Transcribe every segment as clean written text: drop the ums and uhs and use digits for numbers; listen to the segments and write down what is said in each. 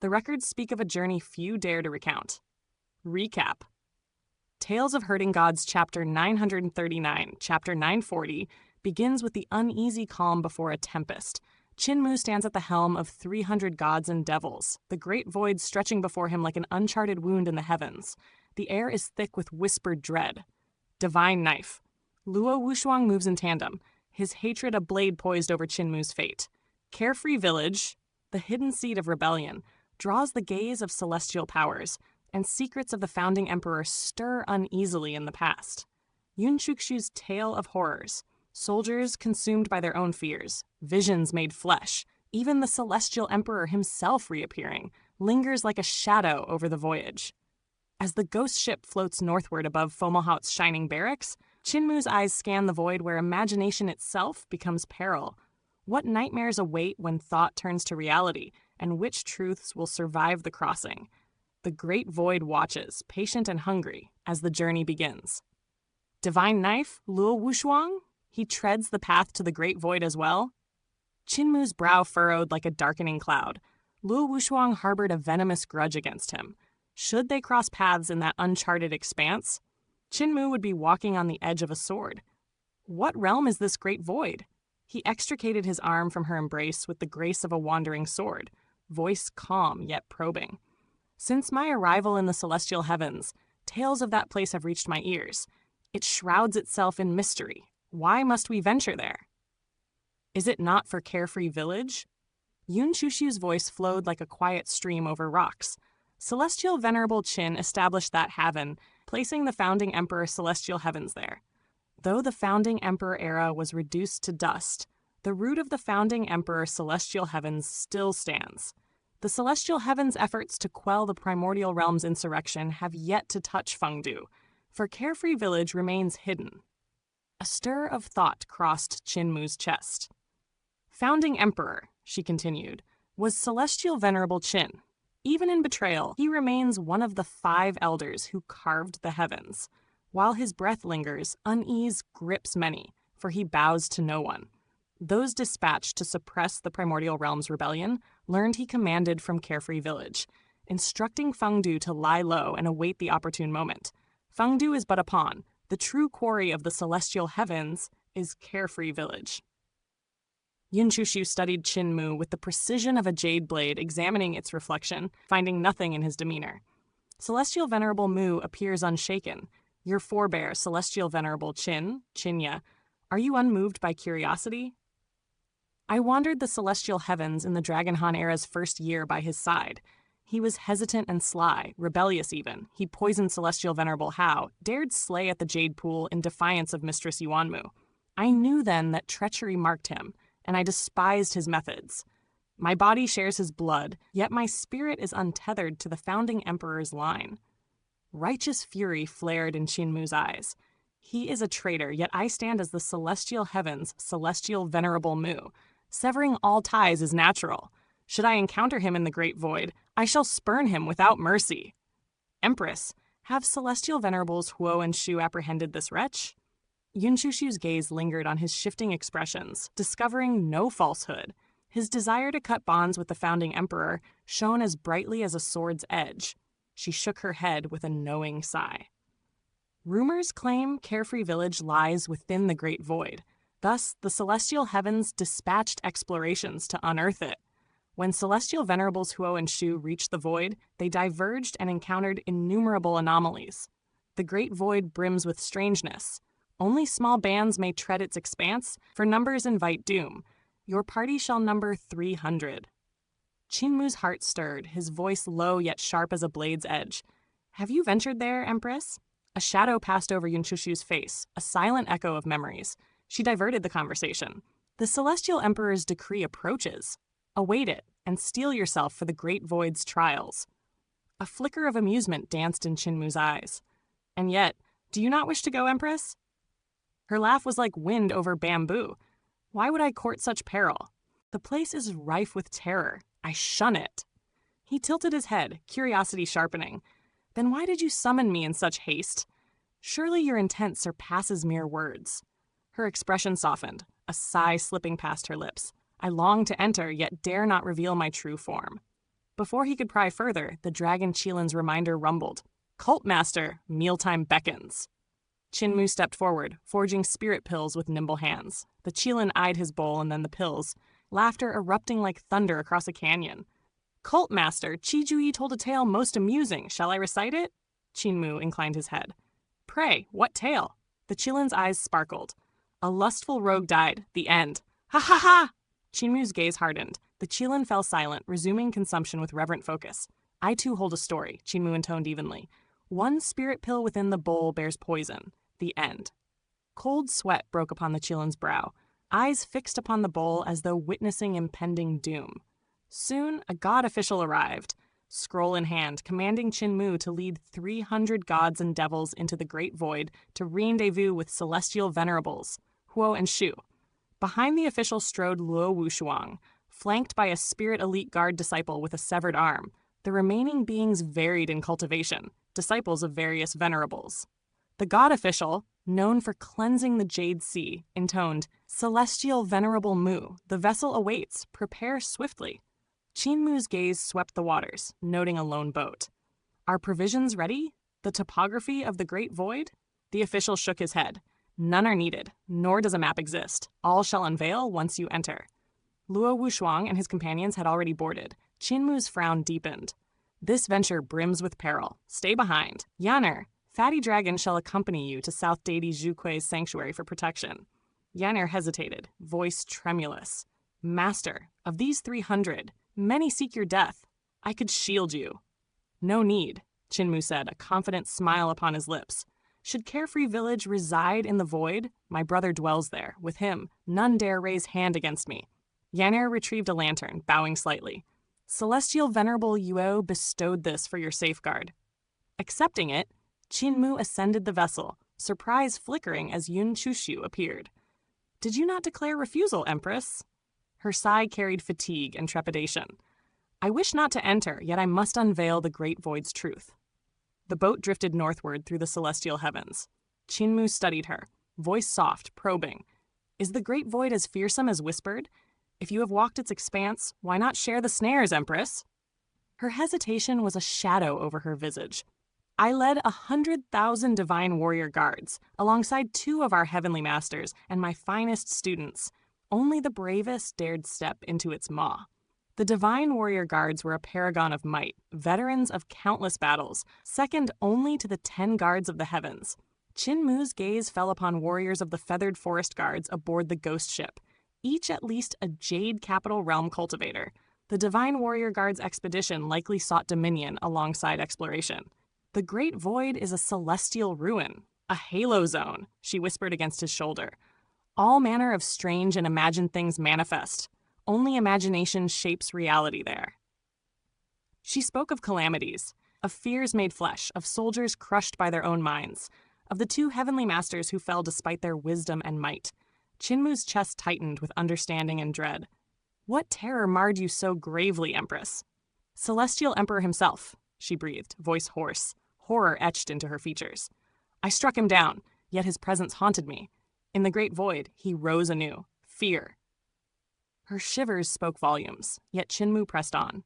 The records speak of a journey few dare to recount. Recap. Tales of Herding Gods Chapter 939, Chapter 940, begins with the uneasy calm before a tempest. Qin Mu stands at the helm of 300 gods and devils, the great void stretching before him like an uncharted wound in the heavens. The air is thick with whispered dread. Divine Knife. Luo Wushuang moves in tandem, his hatred a blade poised over Qin Mu's fate. Carefree Village, the hidden seat of rebellion, draws the gaze of celestial powers, and secrets of the founding emperor stir uneasily in the past. Chuxiu's tale of horrors. Soldiers consumed by their own fears, visions made flesh, even the celestial emperor himself reappearing, lingers like a shadow over the voyage. As the ghost ship floats northward above Fomalhaut's shining barracks, Qin Mu's eyes scan the void where imagination itself becomes peril. What nightmares await when thought turns to reality, and which truths will survive the crossing? The great void watches, patient and hungry, as the journey begins. Divine Knife, Luo Wushuang? He treads the path to the great void as well? Qin Mu's brow furrowed like a darkening cloud. Luo Wushuang harbored a venomous grudge against him. Should they cross paths in that uncharted expanse, Qin Mu would be walking on the edge of a sword. What realm is this great void? He extricated his arm from her embrace with the grace of a wandering sword, voice calm yet probing. Since my arrival in the celestial heavens, tales of that place have reached my ears. It shrouds itself in mystery. Why must we venture there? Is it not for Carefree Village? Chuxiu's voice flowed like a quiet stream over rocks. Celestial Venerable Qin established that haven, placing the founding emperor celestial heavens there. Though the founding emperor era was reduced to dust, the root of the founding emperor celestial heavens still stands. The celestial heavens' efforts to quell the primordial realm's insurrection have yet to touch Fengdu, for Carefree Village remains hidden. A stir of thought crossed Qin Mu's chest. Founding Emperor, she continued, was Celestial Venerable Qin. Even in betrayal, he remains one of the 5 elders who carved the heavens. While his breath lingers, unease grips many, for he bows to no one. Those dispatched to suppress the primordial realm's rebellion learned he commanded from Carefree Village, instructing Fengdu to lie low and await the opportune moment. Fengdu is but a pawn. The true quarry of the celestial heavens is Carefree Village. Chuxiu studied Qin Mu with the precision of a jade blade examining its reflection, finding nothing in his demeanor. Celestial Venerable Mu appears unshaken. Your forebear, Celestial Venerable Qinya, are you unmoved by curiosity? I wandered the celestial heavens in the Dragon Han era's first year by his side. He was hesitant and sly, rebellious even. He poisoned Celestial Venerable Hao, dared slay at the Jade Pool in defiance of Mistress Yuanmu. I knew then that treachery marked him, and I despised his methods. My body shares his blood, yet my spirit is untethered to the founding emperor's line. Righteous fury flared in Qin Mu's eyes. He is a traitor, yet I stand as the celestial heavens' Celestial Venerable Mu. Severing all ties is natural. Should I encounter him in the great void, I shall spurn him without mercy. Empress, have Celestial Venerables Huo and Shu apprehended this wretch? Chuxiu's gaze lingered on his shifting expressions, discovering no falsehood. His desire to cut bonds with the founding emperor shone as brightly as a sword's edge. She shook her head with a knowing sigh. Rumors claim Carefree Village lies within the great void. Thus, the celestial heavens dispatched explorations to unearth it. When Celestial Venerables Huo and Shu reached the void, they diverged and encountered innumerable anomalies. The great void brims with strangeness. Only small bands may tread its expanse, for numbers invite doom. Your party shall number 300. Qin Mu's heart stirred, his voice low yet sharp as a blade's edge. Have you ventured there, Empress? A shadow passed over Chuxiu's face, a silent echo of memories. She diverted the conversation. The Celestial Emperor's decree approaches. Await it, and steel yourself for the great void's trials. A flicker of amusement danced in Qin Mu's eyes. And yet, do you not wish to go, Empress? Her laugh was like wind over bamboo. Why would I court such peril? The place is rife with terror. I shun it. He tilted his head, curiosity sharpening. Then why did you summon me in such haste? Surely your intent surpasses mere words. Her expression softened, a sigh slipping past her lips. I long to enter, yet dare not reveal my true form. Before he could pry further, the dragon Qilin's reminder rumbled. Cult Master, mealtime beckons. Qin Mu stepped forward, forging spirit pills with nimble hands. The Qilin eyed his bowl and then the pills, laughter erupting like thunder across a canyon. Cult Master, Qi Juyi told a tale most amusing. Shall I recite it? Qin Mu inclined his head. Pray, what tale? The Qilin's eyes sparkled. A lustful rogue died. The end. Ha ha ha! Qin Mu's gaze hardened. The Qilin fell silent, resuming consumption with reverent focus. I too hold a story, Qin Mu intoned evenly. One spirit pill within the bowl bears poison. The end. Cold sweat broke upon the Qilin's brow, eyes fixed upon the bowl as though witnessing impending doom. Soon, a god official arrived, scroll in hand, commanding Qin Mu to lead 300 gods and devils into the great void to rendezvous with celestial venerables, Huo and Shu. Behind the official strode Luo Wushuang, flanked by a spirit elite guard disciple with a severed arm. The remaining beings varied in cultivation, disciples of various venerables. The god official, known for cleansing the Jade Sea, intoned, Celestial Venerable Mu, the vessel awaits, prepare swiftly. Qin Mu's gaze swept the waters, noting a lone boat. Are provisions ready? The topography of the Great Void? The official shook his head. None are needed, nor does a map exist. All shall unveil once you enter. Luo Wushuang and his companions had already boarded. Qin Mu's frown deepened. This venture brims with peril. Stay behind. Yanner, Fatty Dragon shall accompany you to South Deity Zhuque's sanctuary for protection. Yanner hesitated, voice tremulous. Master, of these 300, many seek your death. I could shield you. No need, Qin Mu said, a confident smile upon his lips. Should Carefree Village reside in the void? My brother dwells there. With him, none dare raise hand against me. Yanner retrieved a lantern, bowing slightly. Celestial Venerable Yuo bestowed this for your safeguard. Accepting it, Qin Mu ascended the vessel, surprise flickering as Chuxiu appeared. Did you not declare refusal, Empress? Her sigh carried fatigue and trepidation. I wish not to enter, yet I must unveil the great void's truth. The boat drifted northward through the celestial heavens. Qin Mu studied her, voice soft, probing. Is the great void as fearsome as whispered? If you have walked its expanse, why not share the snares, Empress? Her hesitation was a shadow over her visage. I led 100,000 divine warrior guards, alongside 2 of our heavenly masters and my finest students. Only the bravest dared step into its maw. The divine warrior guards were a paragon of might, veterans of countless battles, second only to the 10 guards of the heavens. Qin Mu's gaze fell upon warriors of the feathered forest guards aboard the ghost ship, each at least a Jade Capital Realm cultivator. The divine warrior guards' expedition likely sought dominion alongside exploration. The Great Void is a celestial ruin, a halo zone, she whispered against his shoulder. All manner of strange and imagined things manifest. Only imagination shapes reality there. She spoke of calamities, of fears made flesh, of soldiers crushed by their own minds, of the 2 heavenly masters who fell despite their wisdom and might. Qin Mu's chest tightened with understanding and dread. What terror marred you so gravely, Empress? Celestial Emperor himself, she breathed, voice hoarse, horror etched into her features. I struck him down, yet his presence haunted me. In the great void, he rose anew. Fear. Her shivers spoke volumes, yet Qin Mu pressed on.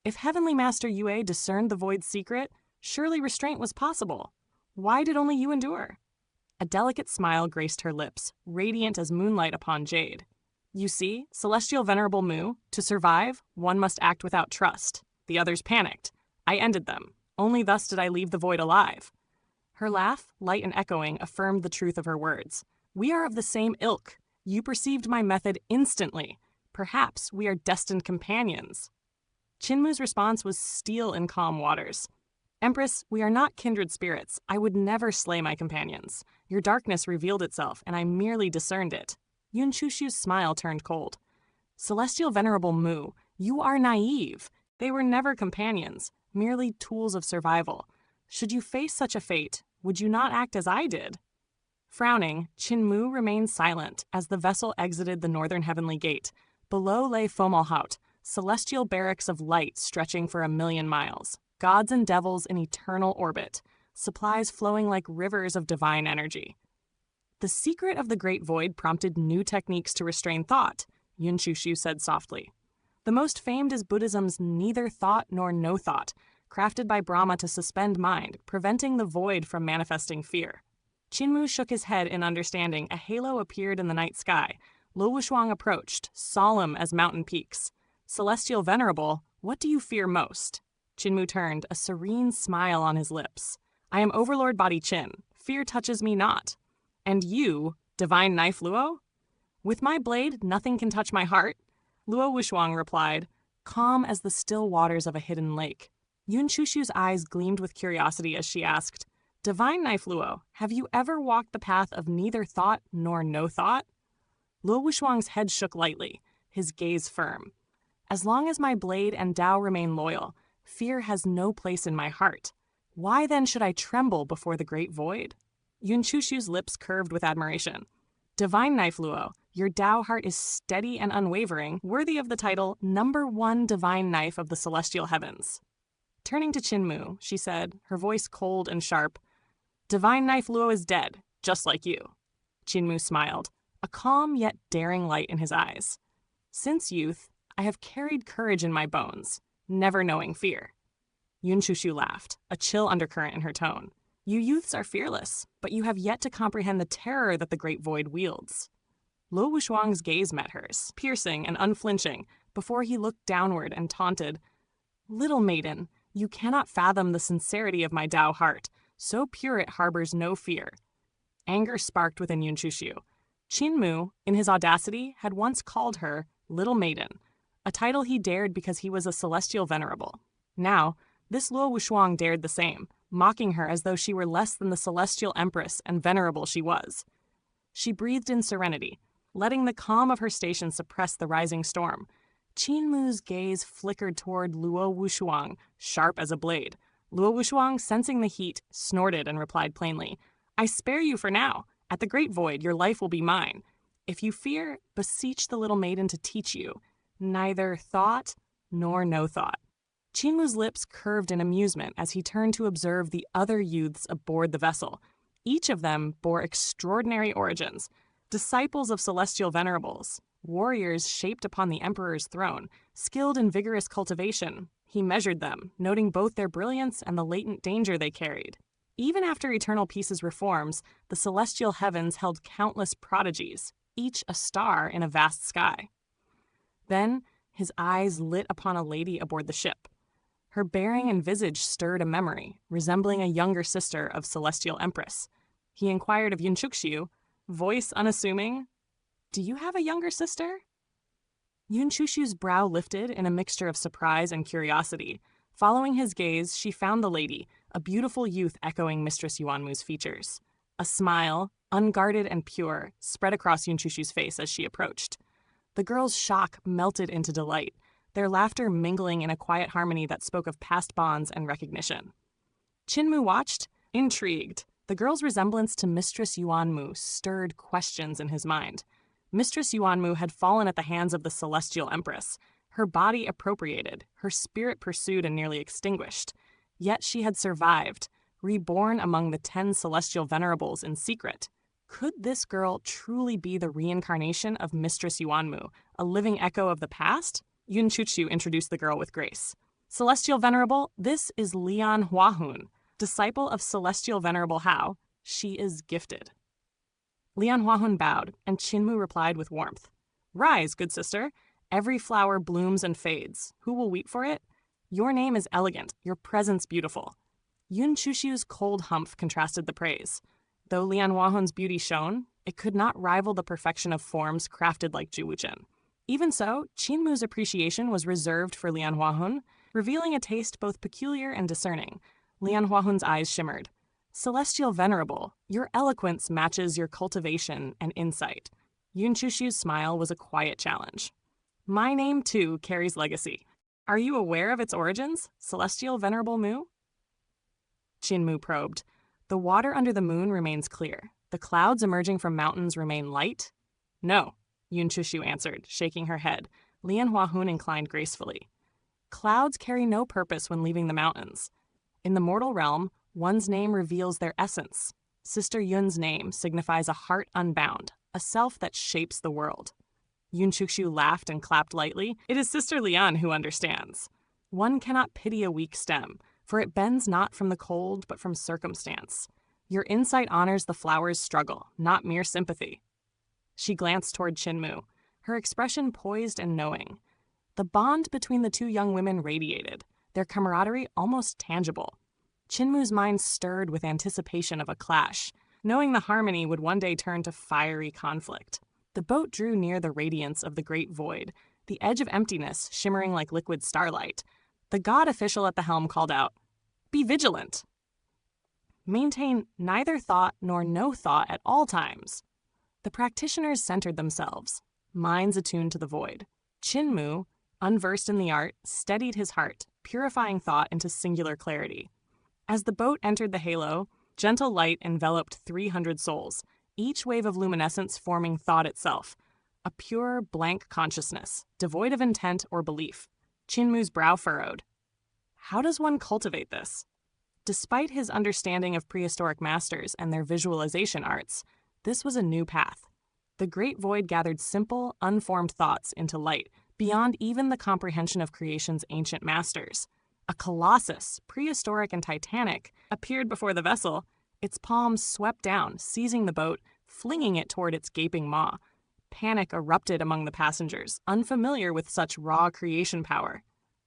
If Heavenly Master Yue discerned the void's secret, surely restraint was possible. Why did only you endure? A delicate smile graced her lips, radiant as moonlight upon jade. You see, Celestial Venerable Mu, to survive, one must act without trust. The others panicked. I ended them. Only thus did I leave the void alive. Her laugh, light and echoing, affirmed the truth of her words. We are of the same ilk. You perceived my method instantly. Perhaps we are destined companions. Qin Mu's response was steel in calm waters. Empress, we are not kindred spirits. I would never slay my companions. Your darkness revealed itself, and I merely discerned it. Chuxiu's smile turned cold. Celestial Venerable Mu, you are naive. They were never companions, merely tools of survival. Should you face such a fate, would you not act as I did? Frowning, Qin Mu remained silent as the vessel exited the northern heavenly gate. Below lay Fomalhaut, celestial barracks of light stretching for 1,000,000 miles, gods and devils in eternal orbit, supplies flowing like rivers of divine energy. The secret of the Great Void prompted new techniques to restrain thought, Chuxiu said softly. The most famed is Buddhism's neither thought nor no thought, crafted by Brahma to suspend mind, preventing the void from manifesting fear. Qin Mu shook his head in understanding. A halo appeared in the night sky. Luo Wushuang approached, solemn as mountain peaks. Celestial Venerable, what do you fear most? Qin Mu turned, a serene smile on his lips. I am Overlord Body Qin. Fear touches me not. And you, Divine Knife Luo? With my blade, nothing can touch my heart. Luo Wushuang replied, calm as the still waters of a hidden lake. Chuxiu's eyes gleamed with curiosity as she asked, Divine Knife Luo, have you ever walked the path of neither thought nor no thought? Luo Wushuang's head shook lightly, his gaze firm. As long as my blade and Tao remain loyal, fear has no place in my heart. Why then should I tremble before the great void? Chuxiu's lips curved with admiration. Divine Knife Luo, your Tao heart is steady and unwavering, worthy of the title #1 Divine Knife of the Celestial Heavens. Turning to Qin Mu, she said, her voice cold and sharp, Divine Knife Luo is dead, just like you. Qin Mu smiled, a calm yet daring light in his eyes. Since youth, I have carried courage in my bones, never knowing fear. Chuxiu laughed, a chill undercurrent in her tone. You youths are fearless, but you have yet to comprehend the terror that the great void wields. Luo Wushuang's gaze met hers, piercing and unflinching, before he looked downward and taunted, Little maiden, you cannot fathom the sincerity of my Tao heart, so pure it harbors no fear. Anger sparked within Chuxiu. Qin Mu, in his audacity, had once called her Little Maiden, a title he dared because he was a celestial venerable. Now, this Luo Wushuang dared the same, mocking her as though she were less than the celestial empress and venerable she was. She breathed in serenity, letting the calm of her station suppress the rising storm. Qin Mu's gaze flickered toward Luo Wushuang, sharp as a blade. Luo Wushuang, sensing the heat, snorted and replied plainly, I spare you for now. At the great void, your life will be mine. If you fear, beseech the little maiden to teach you, neither thought nor no thought. Qin Mu's lips curved in amusement as he turned to observe the other youths aboard the vessel. Each of them bore extraordinary origins, disciples of celestial venerables, warriors shaped upon the emperor's throne, skilled in vigorous cultivation. He measured them, noting both their brilliance and the latent danger they carried. Even after Eternal Peace's reforms, the celestial heavens held countless prodigies, each a star in a vast sky. Then his eyes lit upon a lady aboard the ship. Her bearing and visage stirred a memory, resembling a younger sister of Celestial Empress. He inquired of Chuxiu, voice unassuming, Do you have a younger sister? Chuxiu's brow lifted in a mixture of surprise and curiosity. Following his gaze, she found the lady, a beautiful youth echoing Mistress Yuanmu's features. A smile, unguarded and pure, spread across Chuxiu's face as she approached. The girl's shock melted into delight, their laughter mingling in a quiet harmony that spoke of past bonds and recognition. Qin Mu watched, intrigued. The girl's resemblance to Mistress Yuanmu stirred questions in his mind. Mistress Yuanmu had fallen at the hands of the Celestial Empress, her body appropriated, her spirit pursued and nearly extinguished. Yet she had survived, reborn among the 10 celestial venerables in secret. Could this girl truly be the reincarnation of Mistress Yuanmu, a living echo of the past? Chuxiu introduced the girl with grace. Celestial Venerable, this is Lian Huahun, disciple of Celestial Venerable Hao. She is gifted. Lian Huahun bowed, and Qin Mu replied with warmth. Rise, good sister. Every flower blooms and fades. Who will weep for it? Your name is elegant, your presence beautiful. Chuxiu's cold humph contrasted the praise. Though Lian Huahun's beauty shone, it could not rival the perfection of forms crafted like Juwuchen. Even so, Qin Mu's appreciation was reserved for Lian Huahun, revealing a taste both peculiar and discerning. Lian Huahun's eyes shimmered. Celestial Venerable, your eloquence matches your cultivation and insight. Chuxiu's smile was a quiet challenge. My name, too, carries legacy. Are you aware of its origins, Celestial Venerable Mu? Qin Mu probed. The water under the moon remains clear. The clouds emerging from mountains remain light? No, Chuxiu answered, shaking her head. Lian Huahun inclined gracefully. Clouds carry no purpose when leaving the mountains. In the mortal realm, one's name reveals their essence. Sister Yun's name signifies a heart unbound, a self that shapes the world. Chuxiu laughed and clapped lightly. It is Sister Lian who understands. One cannot pity a weak stem, for it bends not from the cold, but from circumstance. Your insight honors the flower's struggle, not mere sympathy. She glanced toward Qin Mu, her expression poised and knowing. The bond between the two young women radiated, their camaraderie almost tangible. Qin Mu's mind stirred with anticipation of a clash, knowing the harmony would one day turn to fiery conflict. The boat drew near the radiance of the great void, the edge of emptiness shimmering like liquid starlight. The god official at the helm called out, "Be vigilant! Maintain neither thought nor no thought at all times." The practitioners centered themselves, minds attuned to the void. Qin Mu, unversed in the art, steadied his heart, purifying thought into singular clarity. As the boat entered the halo, gentle light enveloped 300 souls, each wave of luminescence forming thought itself, a pure, blank consciousness, devoid of intent or belief. Qin Mu's brow furrowed. How does one cultivate this? Despite his understanding of prehistoric masters and their visualization arts, this was a new path. The great void gathered simple, unformed thoughts into light, beyond even the comprehension of creation's ancient masters. A colossus, prehistoric and titanic, appeared before the vessel. Its palms swept down, seizing the boat, flinging it toward its gaping maw. Panic erupted among the passengers, unfamiliar with such raw creation power.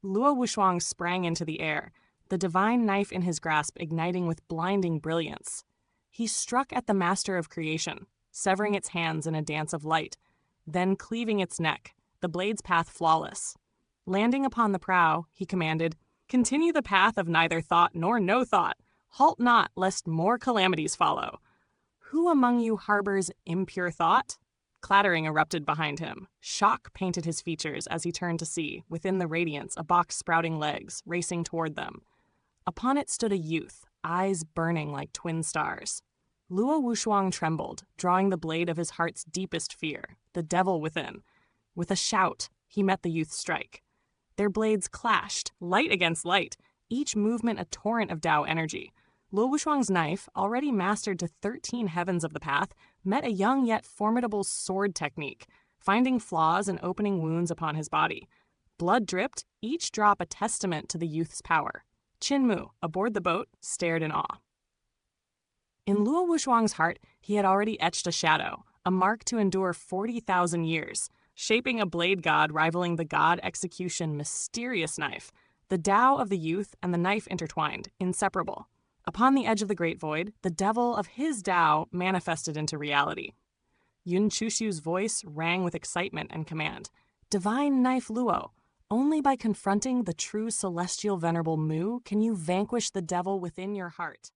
Luo Wushuang sprang into the air, the divine knife in his grasp igniting with blinding brilliance. He struck at the master of creation, severing its hands in a dance of light, then cleaving its neck, the blade's path flawless. Landing upon the prow, he commanded, "Continue the path of neither thought nor no thought. Halt not, lest more calamities follow. Who among you harbors impure thought?" Clattering erupted behind him. Shock painted his features as he turned to see, within the radiance, a box sprouting legs, racing toward them. Upon it stood a youth, eyes burning like twin stars. Luo Wushuang trembled, drawing the blade of his heart's deepest fear, the devil within. With a shout, he met the youth's strike. Their blades clashed, light against light, each movement a torrent of Tao energy. Luo Wushuang's knife, already mastered to 13 heavens of the path, met a young yet formidable sword technique, finding flaws and opening wounds upon his body. Blood dripped, each drop a testament to the youth's power. Qin Mu, aboard the boat, stared in awe. In Luo Wushuang's heart, he had already etched a shadow, a mark to endure 40,000 years, shaping a blade god rivaling the god execution mysterious knife. The Tao of the youth and the knife intertwined, inseparable. Upon the edge of the great void, the devil of his Tao manifested into reality. Chuxiu's voice rang with excitement and command. "Divine Knife Luo, only by confronting the true celestial venerable Mu can you vanquish the devil within your heart."